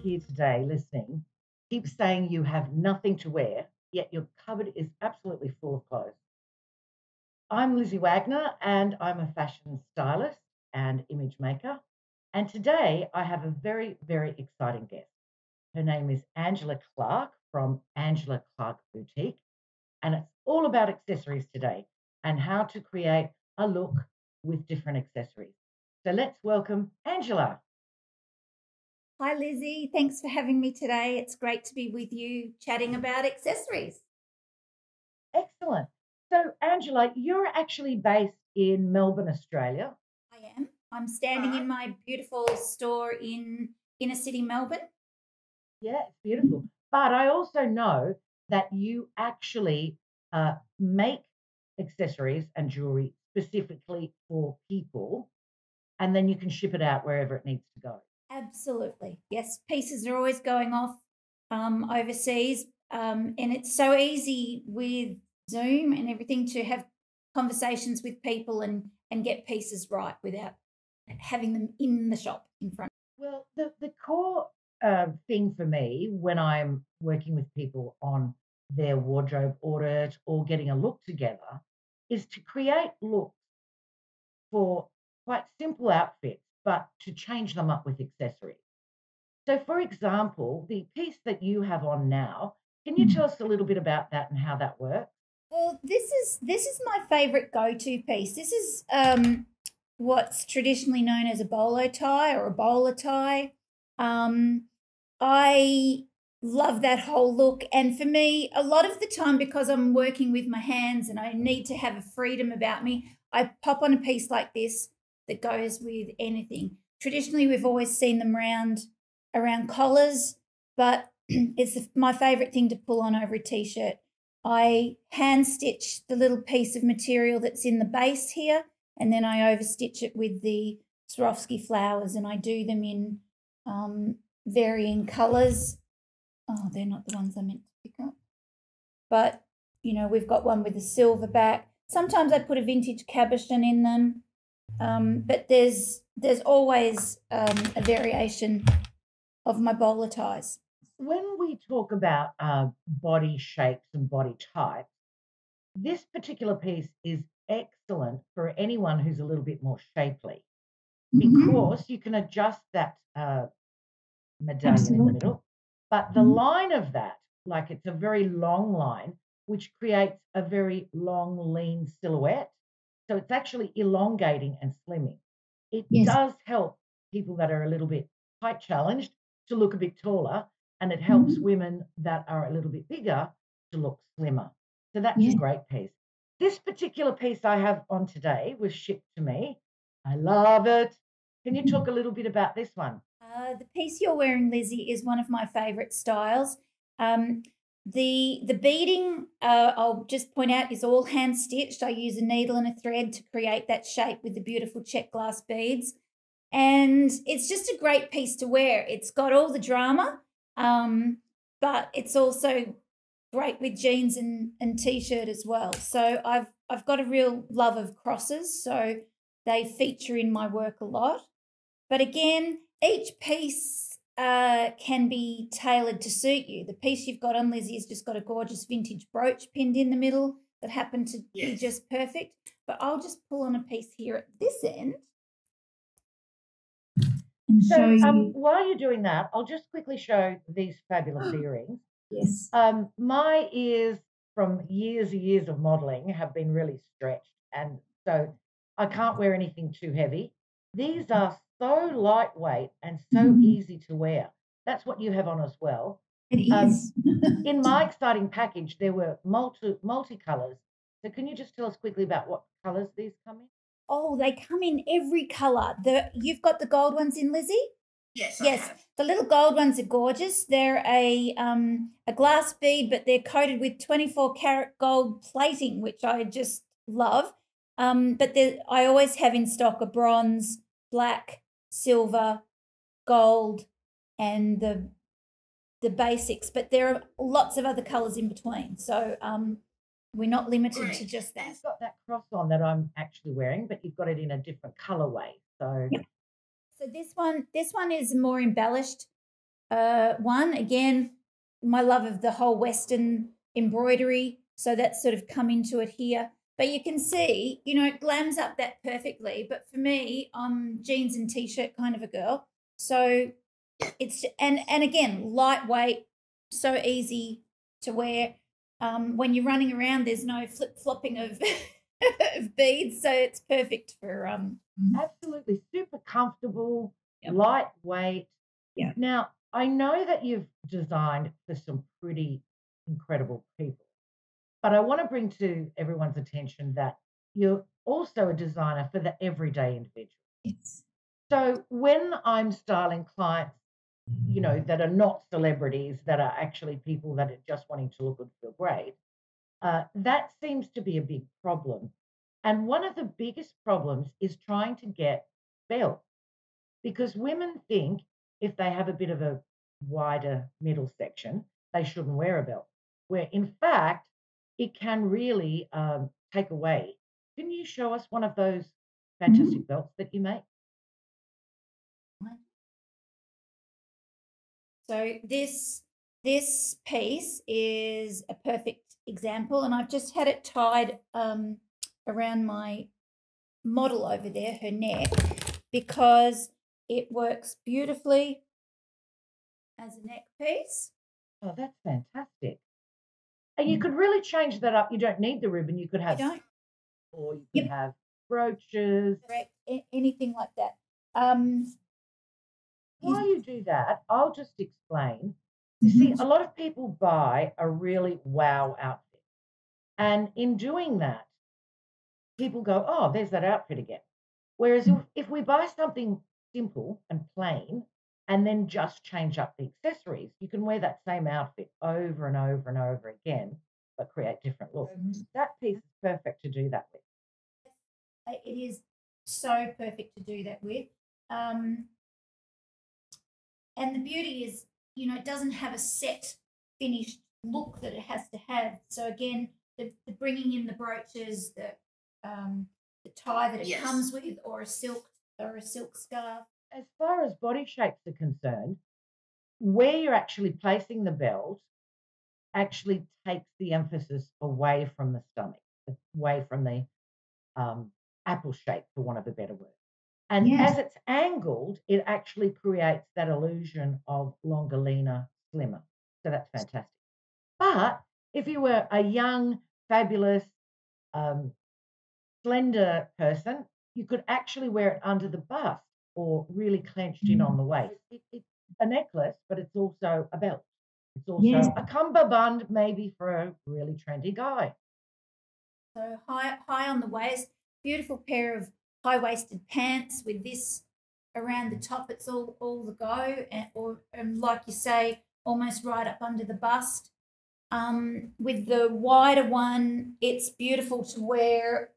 here today listening keep saying you have nothing to wear, yet your cupboard is absolutely full of clothes. I'm Lizzie Wagner and I'm a fashion stylist and image maker. And today I have a very, very exciting guest. Her name is Angela Clarke from Angela Clarke Boutique. And it's all about accessories today and how to create a look with different accessories. So let's welcome Angela. Hi, Lizzie. Thanks for having me today. It's great to be with you chatting about accessories. Excellent. So, Angela, you're actually based in Melbourne, Australia. I am. I'm standing in my beautiful store in inner city Melbourne. Yeah, it's beautiful. But I also know that you actually make accessories and jewelry specifically for people, and then you can ship it out wherever it needs to go. Absolutely. Yes, pieces are always going off overseas. And it's so easy with Zoom and everything to have conversations with people and get pieces right without having them in the shop in front. Well, the core thing for me when I'm working with people on their wardrobe audit or getting a look together is to create looks for quite simple outfits, but to change them up with accessories. So, for example, the piece that you have on now, can you tell us a little bit about that and how that works? Well, this is my favorite go-to piece. This is what's traditionally known as a bolo tie or a bowler tie. Um, I love that whole look, and for me, a lot of the time, because I'm working with my hands and I need to have a freedom about me, I pop on a piece like this that goes with anything. Traditionally, we've always seen them around collars, but it's my favorite thing to pull on over a t-shirt. I hand stitch the little piece of material that's in the base here, and then I overstitch it with the Swarovski flowers, and I do them in varying colours. Oh, they're not the ones I meant to pick up. But, we've got one with a silver back. Sometimes I put a vintage cabochon in them, but there's always a variation of my bowler ties. When we talk about body shapes and body types, this particular piece is excellent for anyone who's a little bit more shapely because you can adjust that medallion in the middle. But the line of that, like it's a very long line, which creates a very long, lean silhouette. So it's actually elongating and slimming. It does help people that are a little bit height challenged to look a bit taller, and it helps women that are a little bit bigger to look slimmer. So that's a great piece. This particular piece I have on today was shipped to me. I love it. Can you talk a little bit about this one? The piece you're wearing, Lizzie, is one of my favourite styles. The beading, I'll just point out, is all hand stitched. I use a needle and a thread to create that shape with the beautiful check glass beads. And it's just a great piece to wear. It's got all the drama, but it's also great with jeans and t-shirt as well. So I've got a real love of crosses, so they feature in my work a lot. But again, each piece can be tailored to suit you. The piece you've got on, Lizzie, has just got a gorgeous vintage brooch pinned in the middle that happened to be just perfect. But I'll just pull on a piece here at this end. And so while you're doing that, I'll just quickly show these fabulous earrings. Yes. My ears from years and years of modeling have been really stretched, and so I can't wear anything too heavy. These are so lightweight and so easy to wear. That's what you have on as well. It is. In my exciting package, there were multicolours. So can you just tell us quickly about what colours these come in? Oh, they come in every colour. You've got the gold ones in, Lizzie? Yes. Yes, the little gold ones are gorgeous. They're a glass bead, but they're coated with 24-karat gold plating, which I just love. But I always have in stock a bronze, black, silver, gold, and the basics. But there are lots of other colours in between. So we're not limited to just that. You've got that cross on that I'm actually wearing, but you've got it in a different colourway. So yep. So this one is more embellished. one. Again, my love of the whole Western embroidery, so that's sort of come into it here. But you can see, you know, it glams up that perfectly. But for me, I'm jeans and T-shirt kind of a girl. So it's, and again, lightweight, so easy to wear. When you're running around, there's no flip-flopping of, of beads, so it's perfect for... Absolutely. Super comfortable, Yep. lightweight. Yeah. Now, I know that you've designed for some pretty incredible people, but I want to bring to everyone's attention that you're also a designer for the everyday individual. Yes. So when I'm styling clients, you know, that are not celebrities, that are actually people that are just wanting to look good, feel great, that seems to be a big problem. And one of the biggest problems is trying to get belts, because women think if they have a bit of a wider middle section, they shouldn't wear a belt, where in fact, it can really take away. Can you show us one of those fantastic belts that you make? So this piece is a perfect example, and I've just had it tied around my model over there, her neck, because it works beautifully as a neck piece. Oh, that's fantastic. And you could really change that up. You don't need the ribbon. You could have, or you could have brooches. Correct. Anything like that. While you do that, I'll just explain. You see, a lot of people buy a really wow outfit. And in doing that, people go, oh, there's that outfit again. Whereas if we buy something simple and plain and then just change up the accessories, you can wear that same outfit over and over and over again, but create different looks. That piece is perfect to do that with. It is so perfect to do that with. And the beauty is, you know, it doesn't have a set finished look that it has to have. So again, the bringing in the brooches, the tie that it comes with, or a silk scarf. As far as body shapes are concerned, where you're actually placing the belt actually takes the emphasis away from the stomach, away from the apple shape, for want of a better word. And as it's angled, it actually creates that illusion of longer, leaner, slimmer. So that's fantastic. But if you were a young, fabulous, slender person, you could actually wear it under the bust or really clenched in on the waist. It's a necklace, but it's also a belt. It's also a cummerbund, maybe for a really trendy guy. So high on the waist, beautiful pair of high-waisted pants with this around the top. It's all the go, and like you say, almost right up under the bust. With the wider one, it's beautiful to wear.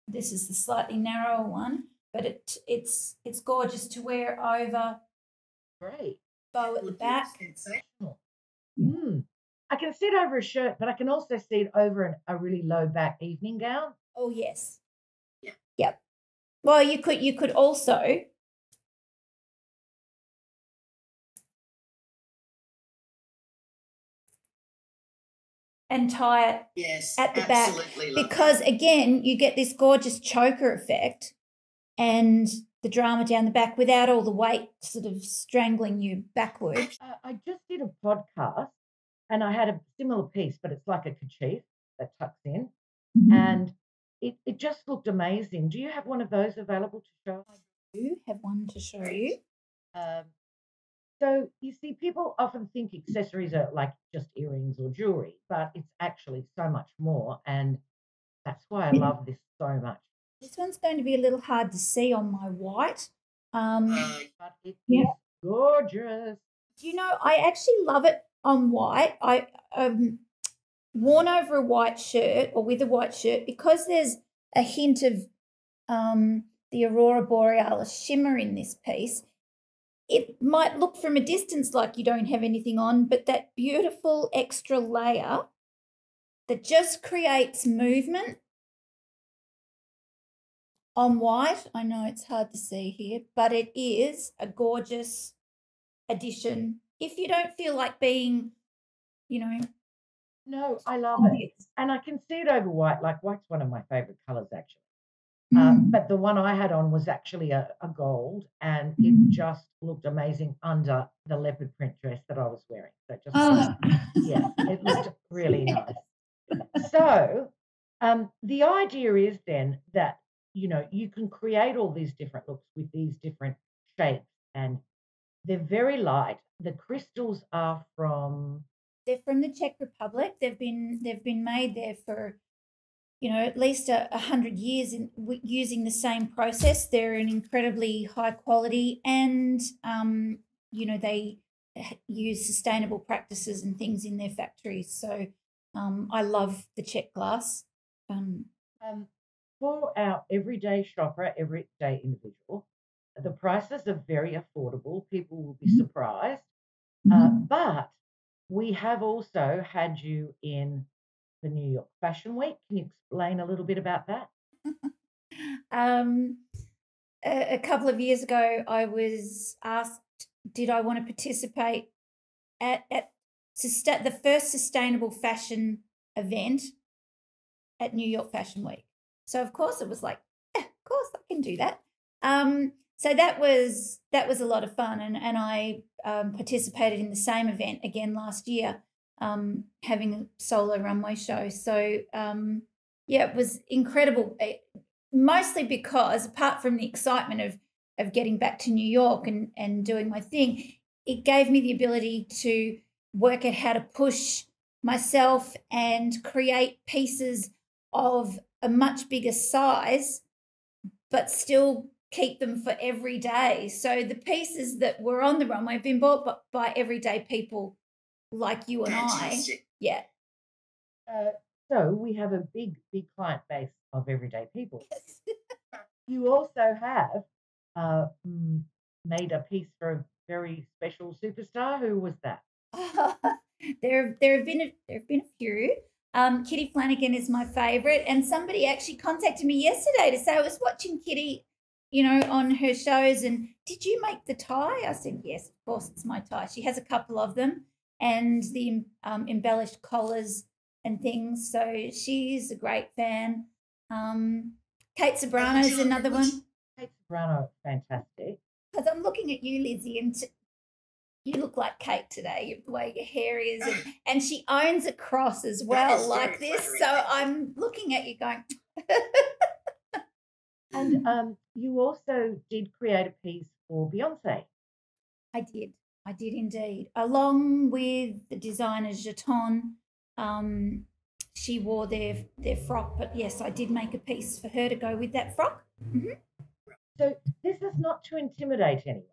This is the slightly narrower one, but it's gorgeous to wear over. Great. Bow at the back. Sensational. I can see it over a shirt, but I can also see it over a really low back evening gown. Oh yes. Yep. Well, you could also and tie it at the back, because again, you get this gorgeous choker effect and the drama down the back without all the weight sort of strangling you backwards. I just did a podcast and I had a similar piece, but it's like a kerchief that tucks in, and it just looked amazing. Do you have one of those available to show? I do have one to show you. So you see, people often think accessories are like just earrings or jewelry, but it's actually so much more, and that's why I love this so much. This one's going to be a little hard to see on my white. But it is gorgeous. You know, I actually love it on white. I worn over a white shirt or with a white shirt, because there's a hint of the Aurora Borealis shimmer in this piece. It might look from a distance like you don't have anything on, but that beautiful extra layer that just creates movement on white. I know it's hard to see here, but it is a gorgeous addition if you don't feel like being, you know, No, I love it. obvious. And I can see it over white. Like white's one of my favorite colors, actually. Mm. But the one I had on was actually a gold, and it just looked amazing under the leopard print dress that I was wearing. So it just, yeah, it looked really nice. So the idea is then that, you can create all these different looks with these different shapes, and they're very light. The crystals are from... They're from the Czech Republic. They've been made there for, at least 100 years using the same process. They're an incredibly high quality, and they use sustainable practices and things in their factories. So I love the Czech glass. For our everyday shopper, everyday individual, the prices are very affordable. People will be surprised. But we have also had you in the New York Fashion Week. Can you explain a little bit about that? A couple of years ago, I was asked, did I want to participate at the first sustainable fashion event at New York Fashion Week. So of course it was like, of course I can do that. So that was a lot of fun, and I participated in the same event again last year, having a solo runway show. So it was incredible, mostly because apart from the excitement of getting back to New York and doing my thing, it gave me the ability to work out how to push myself and create pieces of a much bigger size, but still keep them for every day. So the pieces that were on the runway have been bought by everyday people like you and Fantastic. I. Yeah. So we have a big client base of everyday people. You also have made a piece for a very special superstar. Who was that? There have been a few. Kitty Flanagan is my favourite, and somebody actually contacted me yesterday to say, I was watching Kitty, on her shows, and did you make the tie? I said, yes, of course it's my tie. She has a couple of them, and the embellished collars and things. So she's a great fan. Kate Sobrano is another one. Kate Sobrano, fantastic. Because I'm looking at you, Lizzie, and you look like Kate today, the way your hair is, and she owns a cross as well, like this. So I'm looking at you going. And you also did create a piece for Beyonce. I did indeed, along with the designer Jeton. She wore their frock, but yes, I did make a piece for her to go with that frock. Mm-hmm. So this is not to intimidate anyone.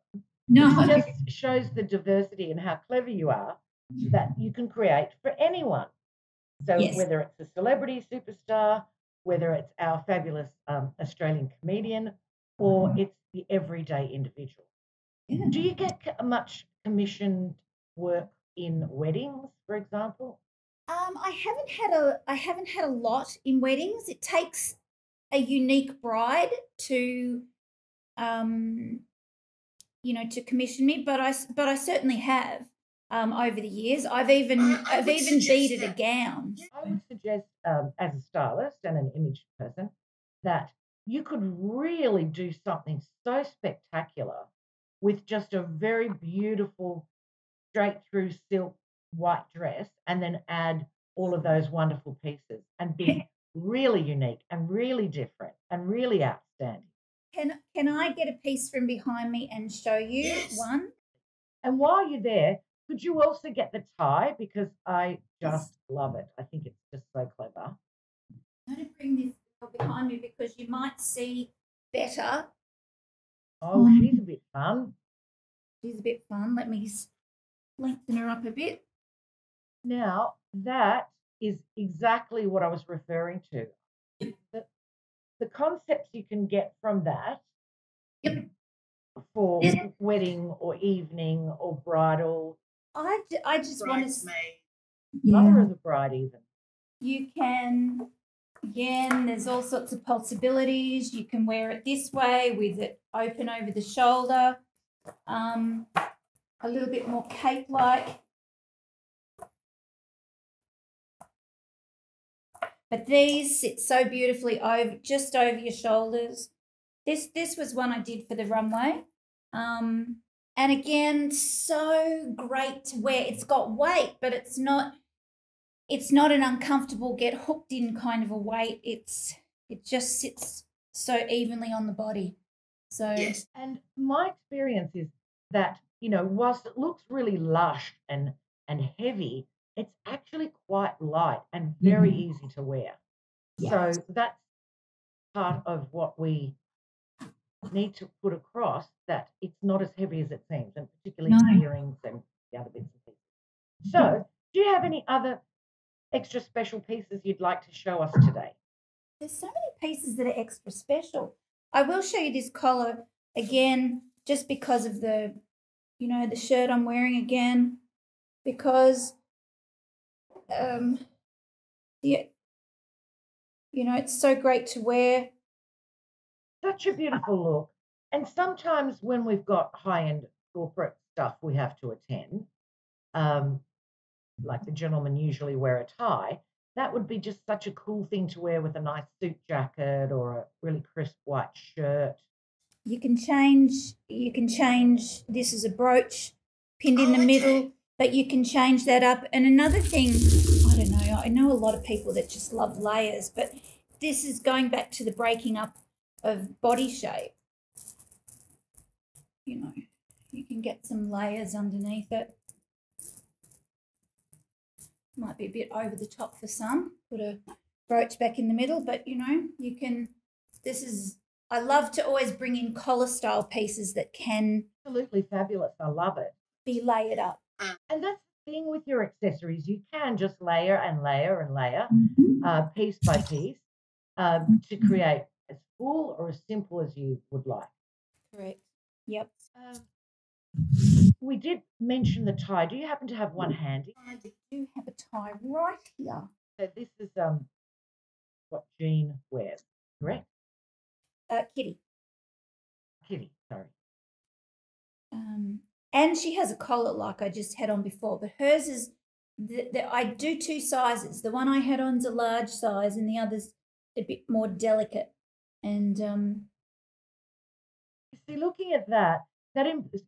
No, it just shows the diversity and how clever you are, that you can create for anyone. So yes. Whether it's a celebrity superstar, whether it's our fabulous Australian comedian, or it's the everyday individual. Yeah. Do you get much commissioned work in weddings, for example? I haven't had a lot in weddings. It takes a unique bride to to commission me, but I certainly have over the years. I've even beaded a gown. I would suggest, as a stylist and an image person, that you could really do something so spectacular with just a very beautiful straight through silk white dress, and then add all of those wonderful pieces and be really unique and really different and really outstanding. Can I get a piece from behind me and show you one? And while you're there, could you also get the tie? Because I just love it. I think it's just so clever. I'm going to bring this girl behind me because you might see better. Oh, she's a bit fun. She's a bit fun. Let me lengthen her up a bit. Now, that is exactly what I was referring to. The concepts you can get from that for wedding or evening or bridal. I just want to... Mother of the bride even. You can, again, there's all sorts of possibilities. You can wear it this way with it open over the shoulder. a little bit more cape-like. But these sit so beautifully over, just over your shoulders. This was one I did for the runway. And again, so great to wear. It's got weight, but it's not an uncomfortable, get hooked in kind of a weight. It just sits so evenly on the body. So yes. And my experience is that, you know, whilst it looks really lush and heavy, it's actually quite light and very easy to wear. So that's part of what we need to put across, that it's not as heavy as it seems, and particularly earrings and the other bits and pieces. So do you have any other extra special pieces you'd like to show us today? There's so many pieces that are extra special. I will show you this collar again, just because of the, you know, the shirt I'm wearing again, because you know, it's so great to wear. Such a beautiful look. And sometimes when we've got high-end corporate stuff we have to attend, like the gentlemen usually wear a tie, that would be just such a cool thing to wear with a nice suit jacket or a really crisp white shirt. You can change this as a brooch pinned in the middle, but you can change that up. And another thing, I don't know, I know a lot of people that just love layers, but this is going back to the breaking up of body shape. You know, you can get some layers underneath it. Might be a bit over the top for some. Put a brooch back in the middle, but you know, you can, I love to always bring in collar style pieces that can. Absolutely fabulous. I love it. Be layered up. And that's the thing with your accessories. You can just layer and layer and layer, piece by piece, to create as full or as simple as you would like. Correct. Yep. We did mention the tie. Do you happen to have one handy? I do have a tie right here. So this is what Jean wears, correct? Kitty. Kitty, sorry. And she has a collar like I just had on before, but hers is, I do two sizes. The one I had on's a large size and the other's a bit more delicate. And see, looking at that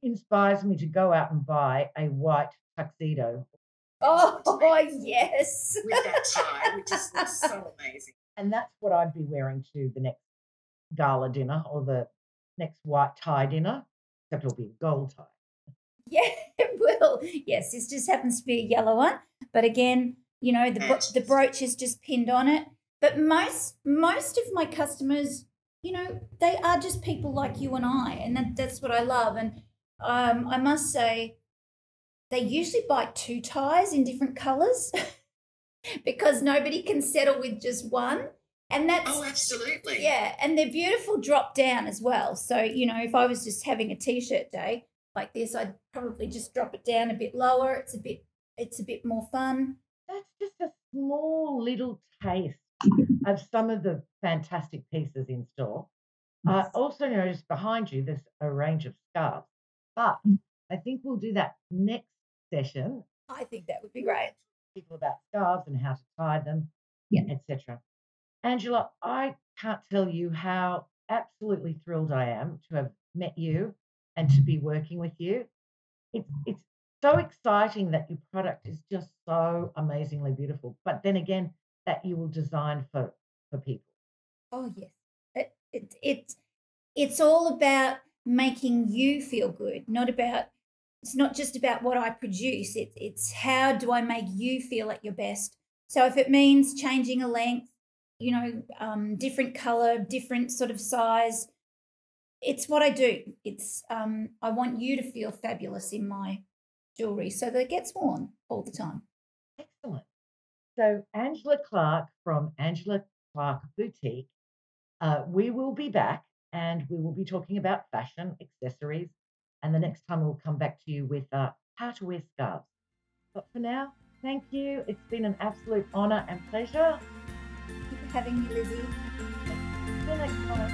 inspires me to go out and buy a white tuxedo. Oh yes. With that tie, which is so amazing. And that's what I'd be wearing to the next gala dinner or the next white tie dinner, except it'll be a gold tie. Yeah, it will. Yes, this just happens to be a yellow one. But again, you know, the brooch is just pinned on it. But most of my customers, you know, they are just people like you and I, and that's what I love. And I must say, they usually buy two ties in different colours because nobody can settle with just one. And that's, oh, absolutely. Yeah, and they're beautiful drop down as well. So, you know, if I was just having a T-shirt day like this, I'd probably just drop it down a bit lower. It's a bit more fun. That's just a small little taste of some of the fantastic pieces in store. Also notice behind you there's a range of scarves, but I think we'll do that next session. I think that would be great. People about scarves and how to tie them, etc. Angela, I can't tell you how absolutely thrilled I am to have met you and to be working with you. It's so exciting that your product is just so amazingly beautiful, but then again, that you will design for people. Oh, yes. It's all about making you feel good, it's not just about what I produce. It's how do I make you feel at your best. So if it means changing a length, you know, different color, different sort of size, it's what I do. It's I want you to feel fabulous in my jewelry so that it gets worn all the time. Excellent. So Angela Clarke from Angela Clarke Boutique, we will be back and we will be talking about fashion, accessories, and the next time we'll come back to you with how to wear scarves. But for now, thank you. It's been an absolute honour and pleasure. Thank you for having me, Lizzie. Till next time.